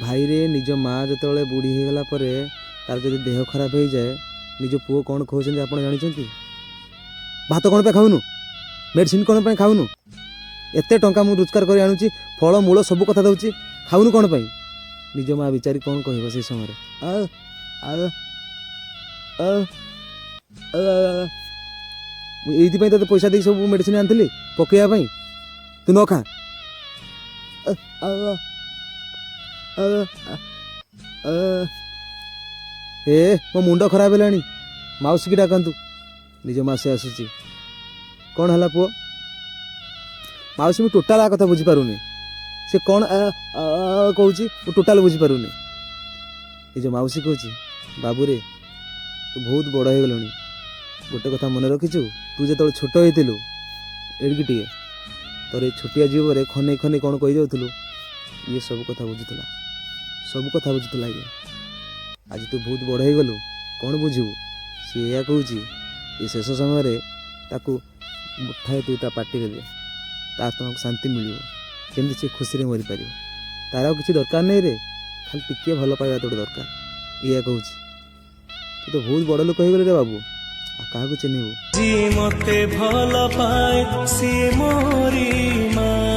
भाई रे निज माँ जो बुढ़ी हो गला तार जब देह खराब हो जाए निज पुओ कौन कहते आप जानते भात कौन पे खाऊनु मेडिसिन कौन पे खाऊनु एत टंका मु रोजगार कर आणुची फल मूल सब कथा दूची खाऊनु कौन पे निज माँ बिचारी कौन कह से समय ये तो पैसा दे सब मेडिसिन आनी पकड़ा तू न खा ए मो मुंड खराब है मौसी की डाकतु निज मासी आसूची कौन है पुओ मौसी मुझे टोटाल आ कथा बुझीपारुनि से कौन कहूँ टोटाल बुझीपारुनि निज मौसी कहूँ बाबू रे तू बहुत बड़ हो गलु गोटे कथा मन रखीचु तू जो छोट होइथिलु एड़िकी तोर ये छोटिया जीवन खने खने कौन कही जाऊलु ये सब कथा बुझुला ये आज तू बहुत बड़ हो गलु कौन बुझू सी या कहूँ ये शेष समय ताकू मुठाए तू ता पार्टी दे ता आत्मा को शांति मिल केमती सी खुशी मरी पार तार किसी दरकार नहीं रे खाली टिके भल पाइबा तोड़ दरकार या कहूँ तू तो बहुत बड़ लोक हो गले रे बाबू आ क्या चिन्हबू जी मते भल पाए सी मोरी माँ।